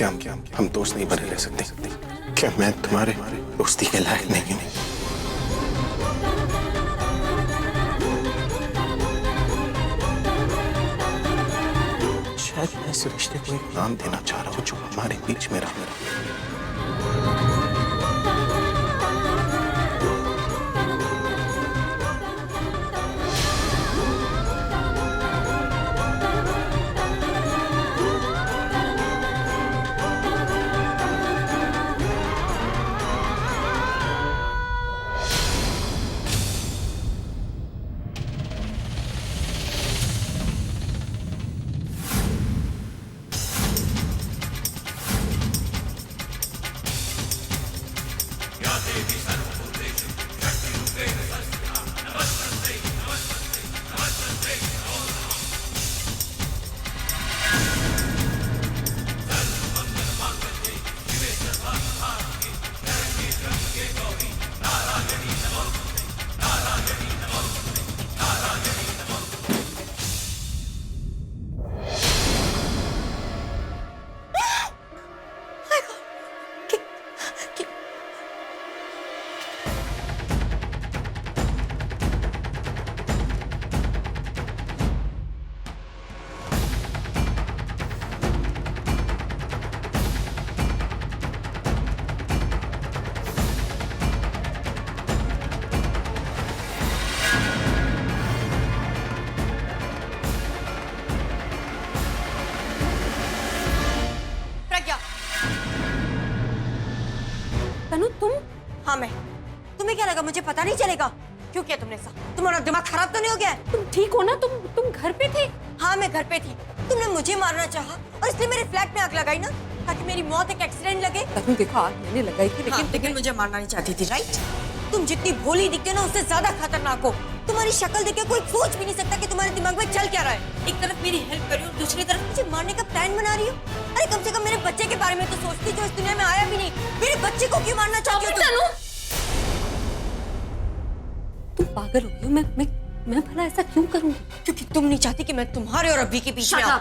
क्या हम दोस्त नहीं बने रह सकते? क्या मैं तुम्हारे दोस्ती के लायक नहीं हूँ? शायद मैं इस रिश्ते को एक नाम देना चाह रहा हूँ जो हमारे बीच में रहा। तनु तुम? हाँ मैं। तुम्हें क्या लगा मुझे पता नहीं चलेगा? क्यों किया तुमने ऐसा? तुम्हारा दिमाग खराब तो नहीं हो गया? तुम ठीक हो ना? तुम घर पे थे? हाँ मैं घर पे थी। तुमने मुझे मारना चाहा और इसलिए मेरे फ्लैट में आग लगाई ना, ताकि मेरी मौत एक एक्सीडेंट लगे। तनु देखो, आग मैंने लगाई थी लेकिन मुझे मारना नहीं चाहती थी, राइट? तुम जितनी भोली दिखते हो ना उससे ज्यादा खतरनाक हो। तुम्हारी शक्ल देख के कोई सोच भी नहीं सकता कि तुम्हारे दिमाग में चल क्या रहा है। एक तरफ मेरी हेल्प कर रही हो, दूसरी तरफ मुझे मारने का प्लान बना रही हो। अरे कम से कम मेरे बच्चे के बारे में तो सोचती जो इस दुनिया में आया भी नहीं। मेरे बच्चे को क्यों मारना चाहती हो तुम? तुम पागल हो गई हो। मैं भला ऐसा क्यों करूंगी? क्योंकि तुम नहीं चाहती कि मैं तुम्हारे और अभी के बीच में आऊं।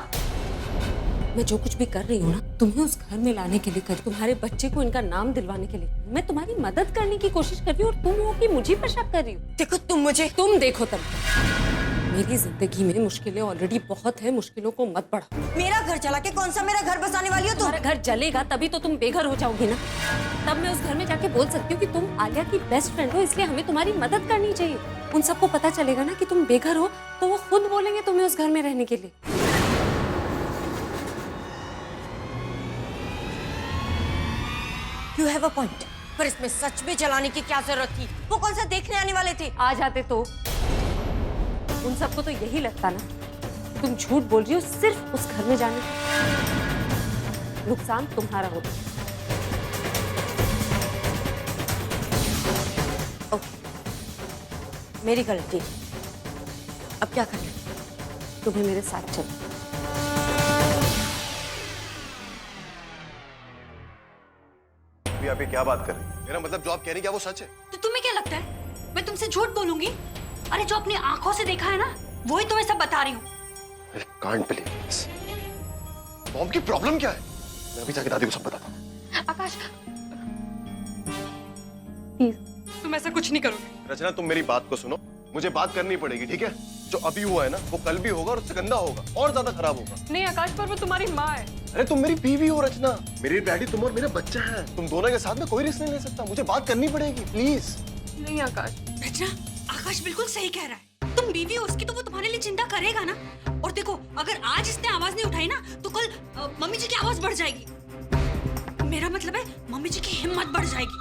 मैं जो कुछ भी कर रही हूँ ना, तुम्हें उस घर में लाने के लिए कर, तुम्हारे बच्चे को इनका नाम दिलवाने के लिए। मैं तुम्हारी मदद करने की कोशिश कर रही हूँ और तुम हो कि मुझे पर शक कर रही हो। देखो तुम देखो तब मेरी जिंदगी में मुश्किलें ऑलरेडी बहुत है, मुश्किलों को मत बढ़ाओ। मेरा घर जला के कौन सा मेरा घर बसाने वाली हो तुम? तुम्हारा घर जलेगा तभी तो तुम बेघर हो जाओगी ना। तब मैं उस घर में जाके बोल सकती हूँ कि तुम आलिया की बेस्ट फ्रेंड हो, इसलिए हमें तुम्हारी मदद करनी चाहिए। उन सबको पता चलेगा ना कि तुम बेघर हो, तो वो खुद बोलेंगे तुम्हें उस घर में रहने के लिए। You have a point. पर इसमें सच में जलाने की क्या जरूरत थी? वो कौन सा देखने आने वाले थे? आ जाते तो उन सबको तो यही लगता ना, तुम झूठ बोल रही हो सिर्फ उस घर में जाने का। नुकसान तुम्हारा होता। ओके, मेरी गलती। अब क्या करना? तुम्हें मेरे साथ चलो। आप ये क्या बात कर रही हैं? मेरा मतलब जो आप कह रही हैं क्या वो सच है? तो तुम्हें क्या लगता है मैं तुमसे झूठ बोलूंगी? अरे जो अपनी आंखों से देखा है ना, वो ही तुम्हें सब बता रही हूँ। I can't believe this. Mom की प्रॉब्लम क्या है? मैं अभी जाके दादी को सब बताता हूँ। आकाश, प्लीज तुम ऐसा कुछ नहीं करोगे। रचना तुम मेरी बात को सुनो, मुझे बात करनी पड़ेगी, ठीक है? जो अभी हुआ है ना वो कल भी होगा और उससे गंदा होगा और ज्यादा खराब होगा। नहीं आकाश, पर वो तुम्हारी माँ है। अरे तुम मेरी बीवी हो रचना, मेरी डैडी तुम और मेरा बच्चा है। तुम दोनों के साथ में कोई रिस्क नहीं ले सकता, मुझे बात करनी पड़ेगी प्लीज। नहीं आकाश। रचना, आकाश बिल्कुल सही कह रहा है। तुम बीवी हो उसकी तो वो तुम्हारे लिए चिंता करेगा ना। और देखो, अगर आज इसने आवाज नहीं उठाई ना तो कल मम्मी जी की आवाज बढ़ जाएगी। मेरा मतलब है मम्मी जी की हिम्मत बढ़ जाएगी।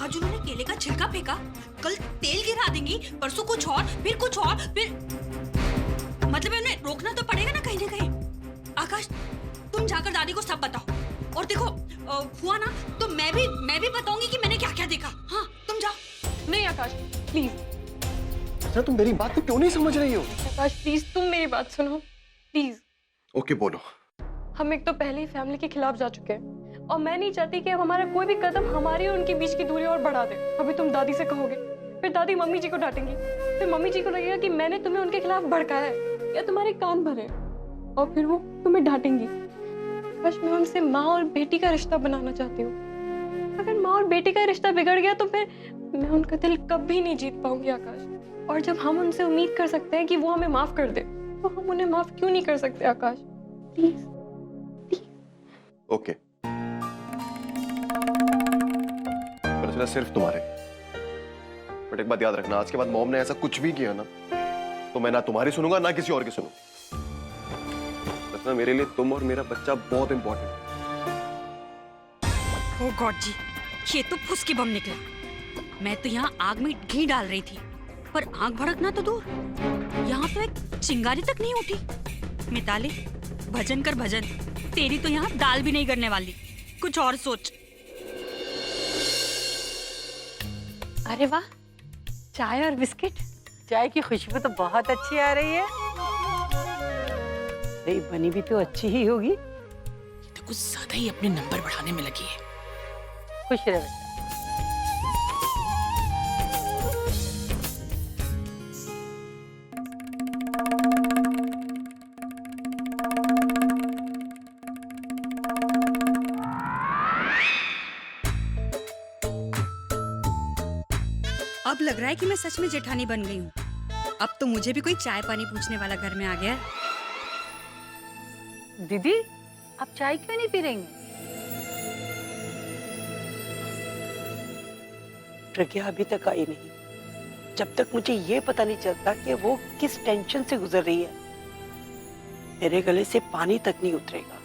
आज उन्होंने केले का छिलका फेंका, कल तेल गिरा देंगी, परसों कुछ और, फिर कुछ और, फिर मतलब है उन्हें रोकना तो पड़ेगा ना कहीं ना कहीं। आकाश, तुम जाकर दादी को सब बताओ। और देखो हुआ ना तो मैं भी बताऊंगी कि मैंने क्या क्या देखा। हाँ तुम जाओ। नहीं आकाश प्लीज। रचना तुम मेरी बात को क्यों नहीं समझ रही हो? आकाश प्लीज तुम मेरी बात सुनो प्लीज। ओके बोलो। हम एक तो पहले ही फैमिली के खिलाफ जा चुके हैं और मैं नहीं चाहती कि अब हमारा कोई भी कदम हमारी और उनके बीच की दूरी और बढ़ा दे। अभी तुम दादी से कहोगे, फिर दादी मम्मी जी को डांटेंगी, फिर मम्मी जी को लगेगा कि मैंने तुम्हें उनके खिलाफ भड़काया है या तुम्हारे कान भरे, और फिर वो तुम्हें डांटेंगी। आकाश, मैं उनसे माँ और बेटी का रिश्ता बनाना चाहती हूँ। अगर माँ और बेटी का रिश्ता बिगड़ गया तो फिर मैं उनका दिल कभी नहीं जीत पाऊंगी आकाश। और जब हम उनसे उम्मीद कर सकते हैं कि वो हमें माफ कर दे, तो हम उन्हें माफ क्यों नहीं कर सकते आकाश? प्लीज। ओके, रचना सिर्फ तुम्हारे, बट एक बात याद रखना, आज के बाद मॉम ने ऐसा कुछ भी किया ना, तो मैं ना तुम्हारी सुनूंगा ना किसी और की सुनूंगा। रचना, मेरे लिए तुम और मेरा बच्चा बहुत इंपॉर्टेंट है। ओ गॉड जी, ये तो फुसकी बम निकला। मैं तो यहाँ आग में घी डाल रही थी, पर आग भड़कना तो दूर, यहाँ तो एक चिंगारी तक नहीं उठी। मिताली, भजन कर भजन, तेरी तो यहाँ दाल भी नहीं करने वाली, कुछ और सोच। अरे वाह, चाय और बिस्किट। चाय की खुशबू तो बहुत अच्छी आ रही है। अरे बनी भी तो अच्छी ही होगी। तो कुछ ज्यादा ही अपने नंबर बढ़ाने में लगी है। खुश रहे बेटा। अब लग रहा है कि मैं सच में जेठानी बन गई हूँ। अब तो मुझे भी कोई चाय पानी पूछने वाला घर में आ गया है। दीदी, आप चाय क्यों नहीं पी रही हैं? प्रज्ञा अभी तक आई नहीं। जब तक मुझे ये पता नहीं चलता कि वो किस टेंशन से गुजर रही है, मेरे गले से पानी तक नहीं उतरेगा।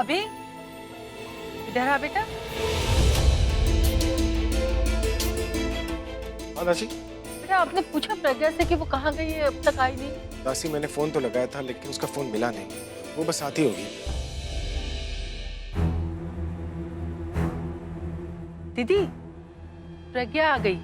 अभी इधर आ बेटा। हाँ दासी। बेटा, आपने पूछा प्रज्ञा से कि वो कहाँ गई है, अब तक आई नहीं? दासी, मैंने फोन तो लगाया था लेकिन उसका फोन मिला नहीं, वो बस आती होगी। दीदी, प्रज्ञा आ गई।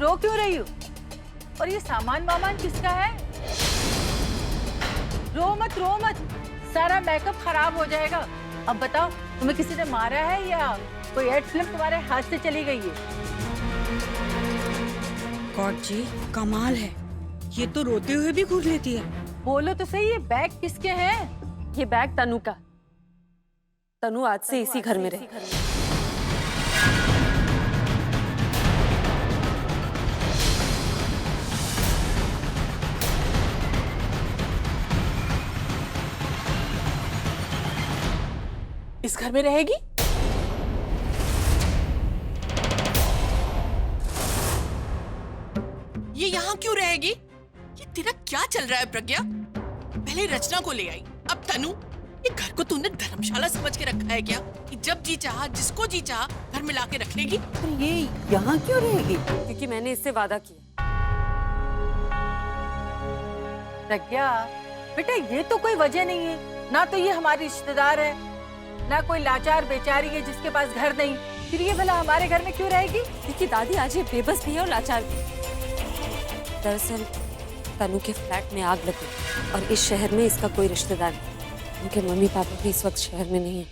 रो क्यों रही हो? और ये सामान वामान किसका है? रो मत, रो मत, सारा मेकअप खराब हो जाएगा। अब बताओ, तुम्हें किसी ने मारा है या कोई एड फिल्म तुम्हारे हाथ से चली गई है? गॉड जी, कमाल है, ये तो रोते हुए भी घूर लेती है। बोलो तो सही, ये बैग किसके हैं? ये बैग तनु का। तनु आज से इसी घर में रहे। इस घर में रहेगी? ये यहाँ क्यों रहेगी? ये तेरा क्या चल रहा है प्रज्ञा? पहले रचना को ले आई, अब तनु। ये घर को तूने धर्मशाला समझ के रखा है क्या कि जब जी चाहा, जिसको जी चाहा घर में लाके रख लेगी? पर ये यहाँ क्यों रहेगी? क्योंकि मैंने इससे वादा किया। प्रज्ञा बेटा, ये तो कोई वजह नहीं है ना, तो ये हमारी रिश्तेदार है ना कोई लाचार बेचारी है जिसके पास घर नहीं, फिर ये भला हमारे घर में क्यों रहेगी? क्योंकि दादी आज ये बेबस भी है और लाचार भी। दरअसल तनु के फ्लैट में आग लगी और इस शहर में इसका कोई रिश्तेदार नहीं। उनके मम्मी पापा भी इस वक्त शहर में नहीं है।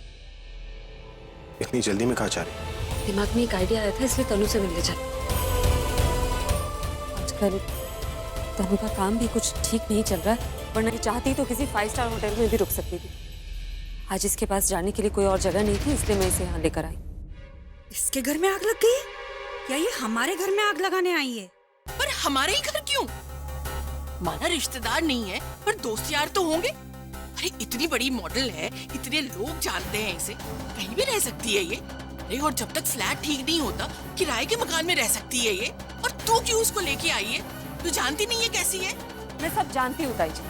इतनी जल्दी में कहाँ जा रही? दिमाग में एक आइडिया आया था, इसलिए तनु से मिलने चली। आजकल तनु का काम भी कुछ ठीक नहीं चल रहा है, वरना चाहती तो किसी 5 स्टार होटल में भी रुक सकती थी। आज इसके पास जाने के लिए कोई और जगह नहीं थी, इसलिए मैं इसे यहाँ लेकर आई। इसके घर में आग लग गई या ये हमारे घर में आग लगाने आई है? पर हमारे ही घर क्यों? माना रिश्तेदार नहीं है, पर दोस्त यार तो होंगे। अरे इतनी बड़ी मॉडल है, इतने लोग जानते हैं इसे, कहीं भी रह सकती है ये। अरे और जब तक फ्लैट ठीक नहीं होता किराए के मकान में रह सकती है ये, और तू क्यों उसको लेके आई है? तू जानती नहीं है कैसी है? मैं सब जानती हूँ ताई जी।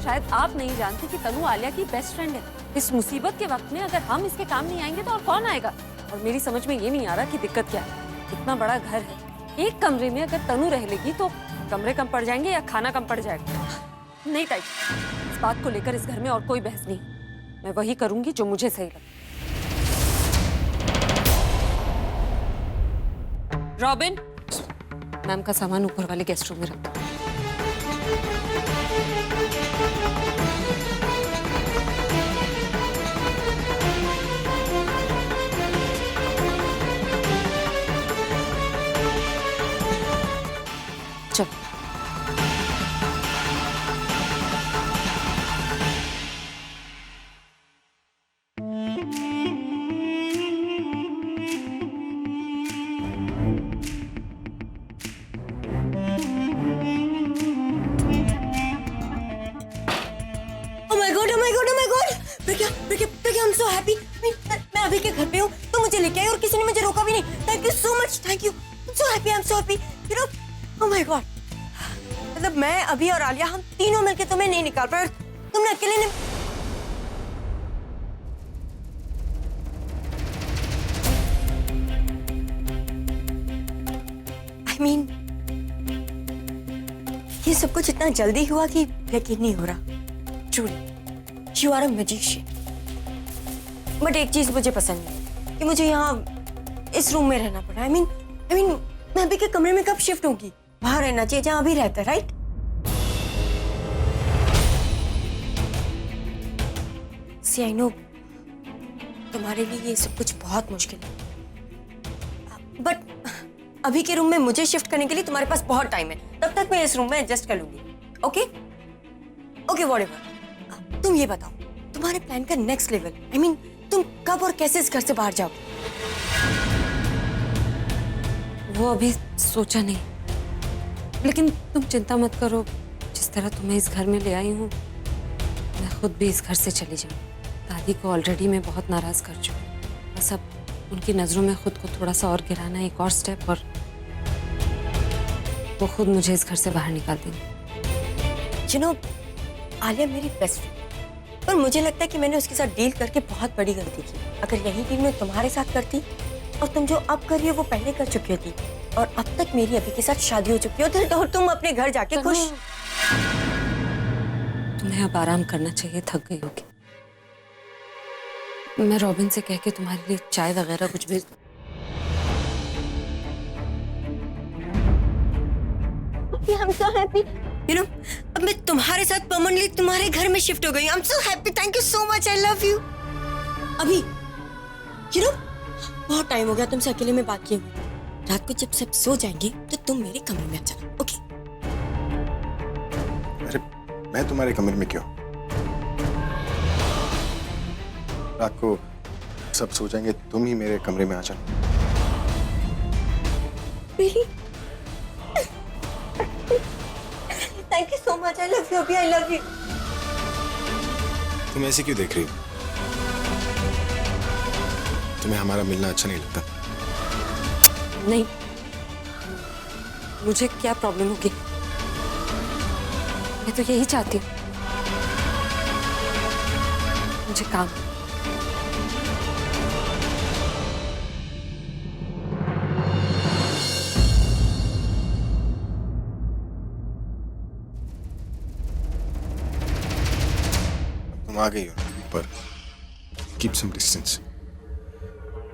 शायद आप नहीं जानती कि तनु आलिया की बेस्ट फ्रेंड है। इस मुसीबत के वक्त में अगर हम इसके काम नहीं आएंगे तो और कौन आएगा? और मेरी समझ में ये नहीं आ रहा कि दिक्कत क्या है। इतना बड़ा घर है, एक कमरे में अगर तनु रह लेगी तो कमरे कम पड़ जाएंगे या खाना कम पड़ जाएगा? नहीं ताई, इस बात को लेकर इस घर में और कोई बहस नहीं। मैं वही करूंगी जो मुझे सही लगे। रॉबिन, मैम का सामान ऊपर वाले गेस्ट रूम में रखो। चल। I'm so happy. मैं अभी के घर पे हूँ, तो मुझे लेके आई और किसी ने मुझे रोका भी नहीं। Thank you so much. Thank you. I'm so happy. I'm so happy. You know, oh my God. मतलब मैं अभी और आलिया हम तीनों मिलके तुम्हें नहीं निकाल पाए, तुमने अकेले ने। I mean, ये सब कुछ इतना जल्दी हुआ कि यकीन नहीं हो रहा। Truly, you are a magician. But एक चीज मुझे पसंद नहीं कि मुझे यहाँ इस रूम में रहना पड़ा। I mean, मैं अभी के कमरे में कब शिफ्ट होंगी? बाहर रहना चाहिए जहाँ अभी रहता है, राइट? See, I know, तुम्हारे लिए ये सब कुछ बहुत मुश्किल है, बट अभी के रूम में मुझे शिफ्ट करने के लिए तुम्हारे पास बहुत टाइम है। तब तक मैं इस रूम में एडजस्ट कर लूंगी। Okay okay, whatever. तुम ये बताओ, तुम्हारे प्लान का नेक्स्ट लेवल, I mean, तुम कब और कैसे इस घर से बाहर जाओगे? वो अभी सोचा नहीं, लेकिन तुम चिंता मत करो। जिस तरह तुम्हें इस घर में ले आई हूँ, मैं खुद भी इस घर से चली जाऊँ। दादी को ऑलरेडी मैं बहुत नाराज कर चुकी हूँ। बस अब उनकी नजरों में खुद को थोड़ा सा और गिराना, एक और स्टेप, और वो खुद मुझे इस घर से बाहर निकाल देंगे। You know, आलिया मेरी बेस्ट फ्रेंड, पर मुझे लगता है कि मैंने उसके साथ डील करके बहुत बड़ी गलती की। अगर यही डील मैं तुम्हारे साथ करती, और तुम जो अब कर रही हो वो पहले कर चुकी होती, और अब तक मेरी अभी के साथ शादी हो चुकी होती, और तुम अपने घर जाके खुश। तुम्हें अब आराम करना चाहिए, थक गई होगी। मैं रॉबिन से कह के तुम्हारे लिए चाय वगैरह कुछ भी। I'm so happy. You know, अब मैं तुम्हारे साथ परमानेंटली तुम्हारे घर में शिफ्ट हो गई। I'm so happy. Thank you so much. I love you. अभी, you know, बहुत टाइम हो गया तुमसे अकेले में बात किए हुए। रात को जब सब सो जाएंगे तो तुम मेरे कमरे में आ जाना, ओके? अरे मैं तुम्हारे कमरे में क्यों? रात को सब सो जाएंगे, तुम ही मेरे कमरे में आ जाना। Really? Thank you so much. I love you, अभी I love you. तुम ऐसे क्यों देख रही हो? तुम्हें हमारा मिलना अच्छा नहीं लगता? नहीं, मुझे क्या प्रॉब्लम होगी? मैं तो यही चाहती हूँ, मुझे काम। तुम आ गई हो, पर कीप सम डिस्टेंस।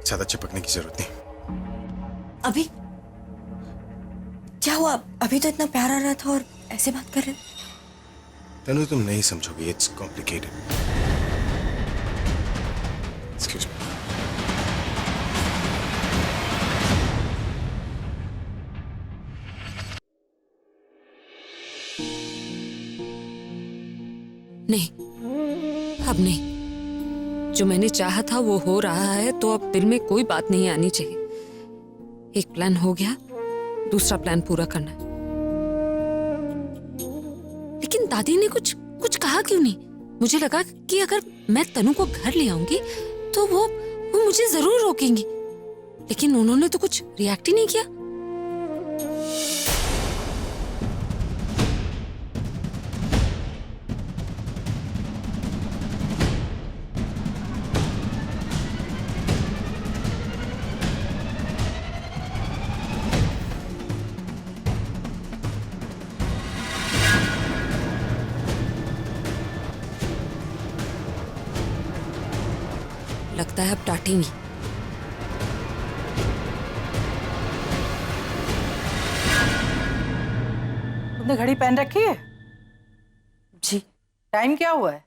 ज्यादा चिपकने की जरूरत नहीं। अभी क्या हुआ? अभी तो इतना प्यार आ रहा था और ऐसे बात कर रहे हो। तनु, तुम नहीं समझोगी, इट्स कॉम्प्लिकेटेड। Excuse me. नहीं, अब नहीं। जो मैंने चाहा था वो हो रहा है, तो अब दिल में कोई बात नहीं आनी चाहिए। एक प्लान हो गया, दूसरा प्लान पूरा करना है। लेकिन दादी ने कुछ कहा क्यों नहीं? मुझे लगा कि अगर मैं तनु को घर ले आऊंगी तो वो वो मुझे जरूर रोकेंगी, लेकिन उन्होंने तो कुछ रिएक्ट ही नहीं किया। लगता है अब डांटेंगी। तुमने घड़ी पहन रखी है? जी। टाइम क्या हुआ है?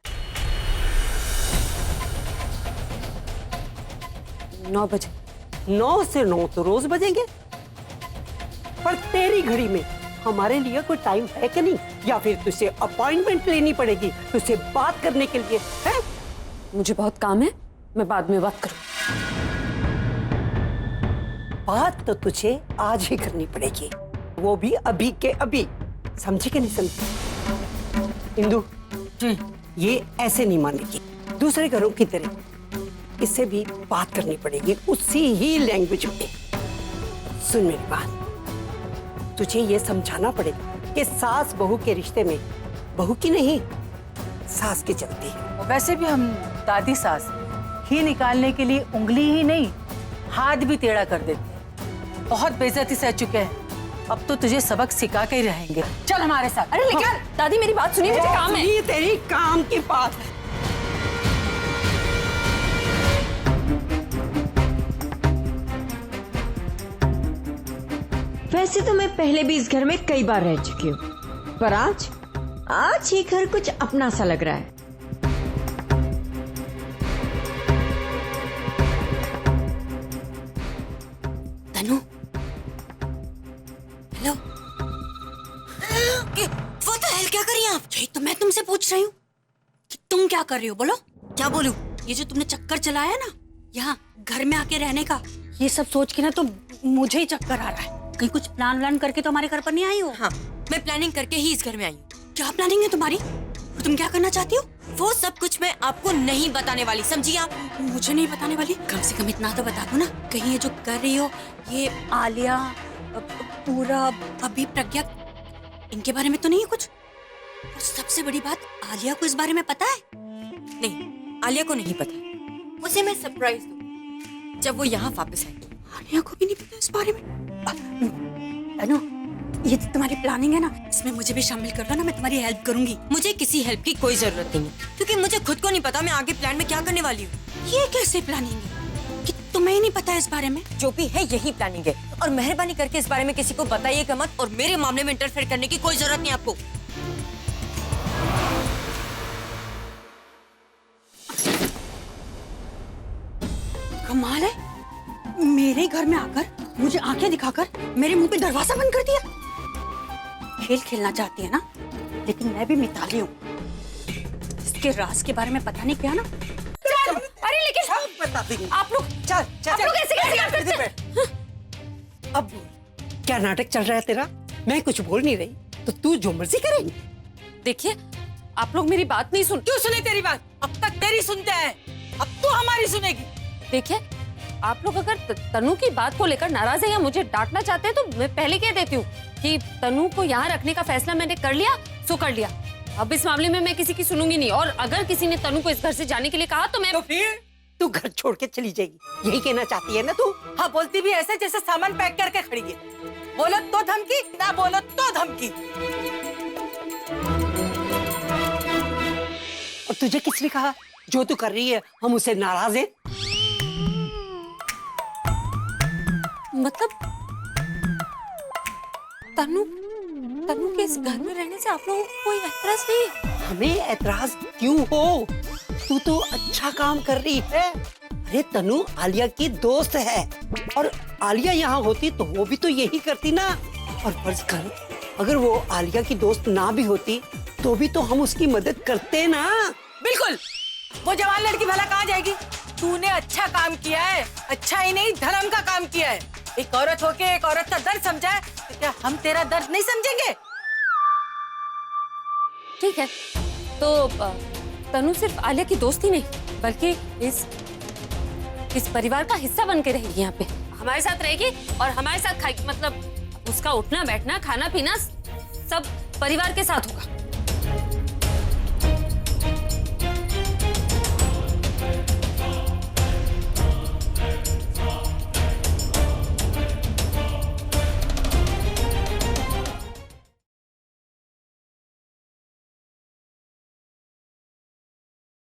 9 बजे। 9 से 9 तो रोज बजेंगे, पर तेरी घड़ी में हमारे लिए कोई टाइम है कि नहीं? या फिर तुझसे अपॉइंटमेंट लेनी पड़ेगी तुझसे बात करने के लिए है? मुझे बहुत काम है, मैं बाद में बात करूँ। बात तो तुझे आज ही करनी पड़ेगी, वो भी अभी के अभी। समझी कि नहीं समझी? इंदु जी। ये ऐसे नहीं मानेगी, दूसरे घरों की तरह इससे भी बात करनी पड़ेगी उसी ही लैंग्वेज में। सुन मेरी बात, तुझे ये समझाना पड़ेगा कि सास बहू के रिश्ते में बहू की नहीं सास की चलती है। वैसे भी हम दादी सास घी निकालने के लिए उंगली ही नहीं हाथ भी टेढ़ा कर देते हैं। बहुत बेइज्जती सह चुके हैं, अब तो तुझे सबक सिखा के ही रहेंगे। चल हमारे साथ। अरे लेकिन दादी मेरी बात सुनिए, मुझे काम है। ये तेरी काम की बात है। वैसे तो मैं पहले भी इस घर में कई बार रह चुकी हूँ, पर आज ये घर कुछ अपना सा लग रहा है। तनु, हेलो। वो तो हेल क्या कर रही हैं आप? यही तो मैं तुमसे पूछ रही हूँ कि तुम क्या कर रही हो। बोलो क्या बोलूं? ये जो तुमने चक्कर चलाया ना यहाँ घर में आके रहने का, ये सब सोच के ना तो मुझे ही चक्कर आ रहा है। कहीं कुछ प्लान व्लान करके तो हमारे घर पर नहीं आई हो? हाँ, मैं प्लानिंग करके ही इस घर में आई हूँ। क्या प्लानिंग है तुम्हारी? और तुम क्या करना चाहती हो? वो सब कुछ मैं आपको नहीं बताने वाली, समझी आप? मुझे नहीं बताने वाली? कम से कम इतना तो बता दो ना, कहीं ये जो कर रही हो ये आलिया, पूरा, अभी प्रज्ञा, इनके बारे में तो नहीं है कुछ? और सबसे बड़ी बात, आलिया को इस बारे में पता है? नहीं, आलिया को नहीं पता। उसे मैं सरप्राइज दूँ जब वो यहाँ वापस आएगी। आलिया को भी नहीं पता इस बारे में? अनु, ये जो तुम्हारी प्लानिंग है ना, इसमें मुझे भी शामिल कर लो ना, मैं तुम्हारी हेल्प करूंगी। मुझे किसी हेल्प की कोई जरूरत नहीं है, क्योंकि मुझे खुद को नहीं पता मैं आगे प्लान में क्या करने वाली हूँ। ये कैसे प्लानिंग है कि तुम्हें ही नहीं पता इस बारे में? जो भी है यही प्लानिंग है, और मेहरबानी करके इस बारे में किसी को बताइएगा मत, और मेरे मामले में इंटरफेयर करने की कोई जरूरत नहीं आपको। कमाल है, मेरे घर में आकर मुझे आंखें दिखाकर मेरे मुंह पे दरवाजा बंद कर दिया। खेल खेलना चाहती है ना, लेकिन मैं भी मिताली हूँ। इसके राज के बारे में पता नहीं क्या ना। अरे लेकिन बता देंगे आप लोग चल लोग ऐसे कैसे कर सकते हैं? अब क्या नाटक चल रहा है तेरा? मैं कुछ बोल नहीं रही तो तू जो मर्जी करेंगी। देखिए, आप लोग मेरी बात नहीं सुन। क्यों सुने तेरी बात? अब तक तेरी सुनते हैं, अब तू हमारी सुनेगी। देखिए, आप लोग अगर तनु की बात को लेकर नाराज है या मुझे डांटना चाहते हैं तो मैं पहले कह देती हूँ कि तनु को यहाँ रखने का फैसला मैंने कर लिया सो कर लिया। अब इस मामले में मैं किसी की सुनूंगी नहीं, और अगर किसी ने तनु को इस घर से जाने के लिए कहा तो मैं तो फिर तू घर छोड़ के चली जाएगी, यही कहना चाहती है ना तू? हाँ, बोलती भी ऐसे जैसे सामान पैक करके खड़ी है। बोलो तो धमकी, ना बोलो तो धमकी। और तुझे किसने कहा जो तू कर रही है हम उससे नाराज हैं? मतलब तनु के इस घर में रहने से आप लोगों को कोई एतराज नहीं है? हमें ऐतराज क्यों हो? तू तो अच्छा काम कर रही है। अरे तनु आलिया की दोस्त है, और आलिया यहाँ होती तो वो भी तो यही करती ना। और फर्ज कर अगर वो आलिया की दोस्त ना भी होती तो भी तो हम उसकी मदद करते ना। बिल्कुल, वो जवान लड़की भला कहाँ जाएगी? तूने अच्छा काम किया है, अच्छा ही नहीं धर्म का काम किया है। एक औरत होके एक औरत का दर्द समझा है, तो क्या हम तेरा दर्द नहीं समझेंगे? ठीक है, तो तनु सिर्फ आलिया की दोस्त ही नहीं बल्कि इस परिवार का हिस्सा बन के रहेगी यहाँ पे, हमारे साथ रहेगी और हमारे साथ खाएगी। मतलब उसका उठना बैठना खाना पीना सब परिवार के साथ होगा।